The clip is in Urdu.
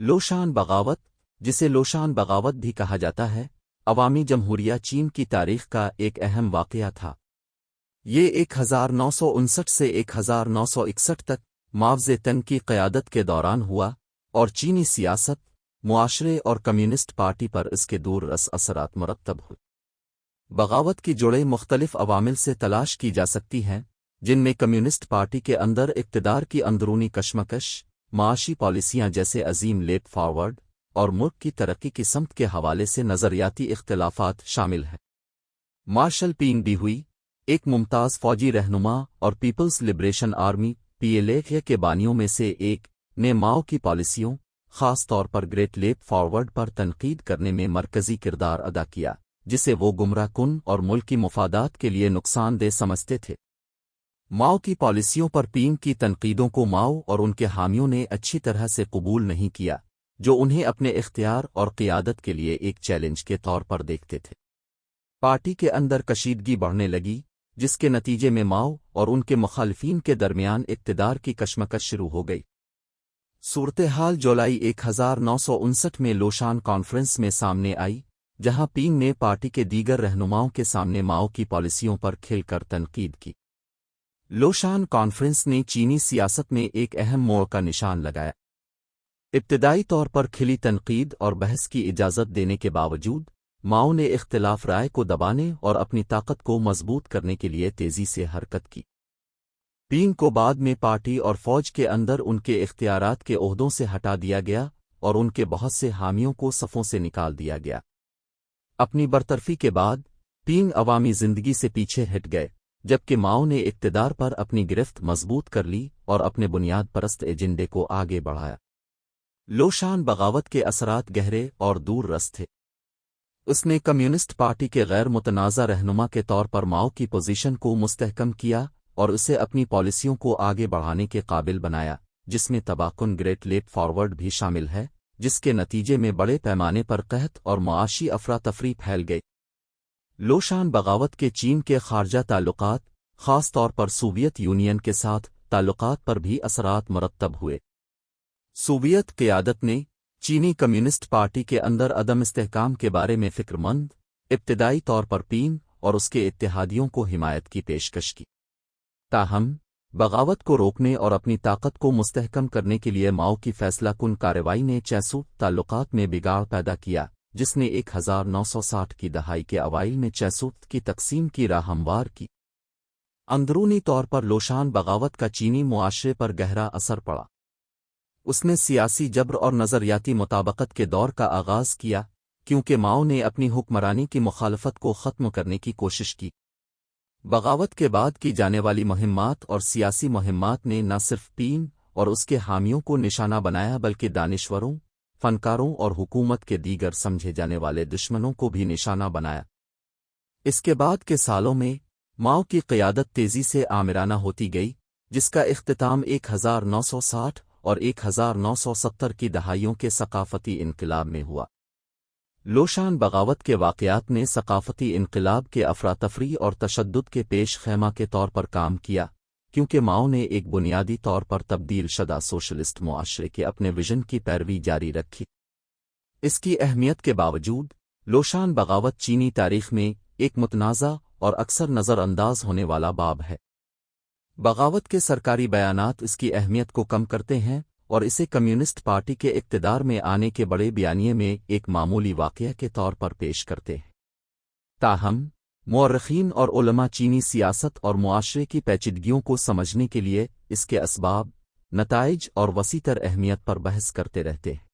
لوشان بغاوت، جسے لوشان بغاوت بھی کہا جاتا ہے، عوامی جمہوریہ چین کی تاریخ کا ایک اہم واقعہ تھا۔ یہ 1959 سے 1961 تک ماو زیدونگ کی قیادت کے دوران ہوا اور چینی سیاست، معاشرے اور کمیونسٹ پارٹی پر اس کے دور رس اثرات مرتب ہوئے۔ بغاوت کی جڑیں مختلف عوامل سے تلاش کی جا سکتی ہیں، جن میں کمیونسٹ پارٹی کے اندر اقتدار کی اندرونی کشمکش، معاشی پالیسیاں جیسے عظیم لیپ فارورڈ اور ملک کی ترقی کی سمت کے حوالے سے نظریاتی اختلافات شامل ہیں۔ مارشل پینگ بھی ہوئی، ایک ممتاز فوجی رہنما اور پیپلز لبریشن آرمی PLA کے بانیوں میں سے ایک، نے ماؤ کی پالیسیوں، خاص طور پر گریٹ لیپ فارورڈ پر تنقید کرنے میں مرکزی کردار ادا کیا، جسے وہ گمراہ کن اور ملکی مفادات کے لیے نقصان دہ سمجھتے تھے۔ ماؤ کی پالیسیوں پر پینگ کی تنقیدوں کو ماؤ اور ان کے حامیوں نے اچھی طرح سے قبول نہیں کیا، جو انہیں اپنے اختیار اور قیادت کے لیے ایک چیلنج کے طور پر دیکھتے تھے۔ پارٹی کے اندر کشیدگی بڑھنے لگی، جس کے نتیجے میں ماؤ اور ان کے مخالفین کے درمیان اقتدار کی کشمکش شروع ہو گئی۔ صورتحال جولائی 1959 میں لوشان کانفرنس میں سامنے آئی، جہاں پینگ نے پارٹی کے دیگر رہنماؤں کے سامنے ماؤ کی پالیسیوں پر کھل کر تنقید کی۔ لوشان کانفرنس نے چینی سیاست میں ایک اہم موڑ کا نشان لگایا۔ ابتدائی طور پر کھلی تنقید اور بحث کی اجازت دینے کے باوجود، ماؤ نے اختلاف رائے کو دبانے اور اپنی طاقت کو مضبوط کرنے کے لیے تیزی سے حرکت کی۔ پینگ کو بعد میں پارٹی اور فوج کے اندر ان کے اختیارات کے عہدوں سے ہٹا دیا گیا اور ان کے بہت سے حامیوں کو صفوں سے نکال دیا گیا۔ اپنی برطرفی کے بعد، پینگ عوامی زندگی سے پیچھے ہٹ گئے، جبکہ ماؤ نے اقتدار پر اپنی گرفت مضبوط کر لی اور اپنے بنیاد پرست ایجنڈے کو آگے بڑھایا۔ لوشان بغاوت کے اثرات گہرے اور دور رس تھے۔ اس نے کمیونسٹ پارٹی کے غیر متنازع رہنما کے طور پر ماؤ کی پوزیشن کو مستحکم کیا اور اسے اپنی پالیسیوں کو آگے بڑھانے کے قابل بنایا، جس میں تباکن گریٹ لیپ فارورڈ بھی شامل ہے، جس کے نتیجے میں بڑے پیمانے پر قحط اور معاشی افراتفری پھیل گئی۔ لوشان بغاوت کے چین کے خارجہ تعلقات، خاص طور پر سوویت یونین کے ساتھ تعلقات پر بھی اثرات مرتب ہوئے۔ سوویت قیادت نے چینی کمیونسٹ پارٹی کے اندر عدم استحکام کے بارے میں فکر مند، ابتدائی طور پر پینگ اور اس کے اتحادیوں کو حمایت کی پیشکش کی۔ تاہم، بغاوت کو روکنے اور اپنی طاقت کو مستحکم کرنے کے لیے ماؤ کی فیصلہ کن کارروائی نے چیسو تعلقات میں بگاڑ پیدا کیا، جس نے 1960 کی دہائی کے اوائل میں چیسو کی تقسیم کی راہ ہموار کی۔ اندرونی طور پر لوشان بغاوت کا چینی معاشرے پر گہرا اثر پڑا۔ اس نے سیاسی جبر اور نظریاتی مطابقت کے دور کا آغاز کیا، کیونکہ ماؤ نے اپنی حکمرانی کی مخالفت کو ختم کرنے کی کوشش کی۔ بغاوت کے بعد کی جانے والی مہمات اور سیاسی مہمات نے نہ صرف پینگ اور اس کے حامیوں کو نشانہ بنایا بلکہ دانشوروں، فنکاروں اور حکومت کے دیگر سمجھے جانے والے دشمنوں کو بھی نشانہ بنایا۔ اس کے بعد کے سالوں میں، ماؤ کی قیادت تیزی سے آمرانہ ہوتی گئی، جس کا اختتام 1960 اور 1970 کی دہائیوں کے ثقافتی انقلاب میں ہوا۔ لوشان بغاوت کے واقعات نے ثقافتی انقلاب کے افراتفری اور تشدد کے پیش خیمہ کے طور پر کام کیا، کیونکہ ماؤ نے ایک بنیادی طور پر تبدیل شدہ سوشلسٹ معاشرے کے اپنے وژن کی پیروی جاری رکھی۔ اس کی اہمیت کے باوجود، لوشان بغاوت چینی تاریخ میں ایک متنازع اور اکثر نظر انداز ہونے والا باب ہے۔ بغاوت کے سرکاری بیانات اس کی اہمیت کو کم کرتے ہیں اور اسے کمیونسٹ پارٹی کے اقتدار میں آنے کے بڑے بیانیے میں ایک معمولی واقعہ کے طور پر پیش کرتے ہیں۔ تاہم، مورخین اور علماء چینی سیاست اور معاشرے کی پیچیدگیوں کو سمجھنے کے لیے اس کے اسباب، نتائج اور وسیع تر اہمیت پر بحث کرتے رہتے ہیں۔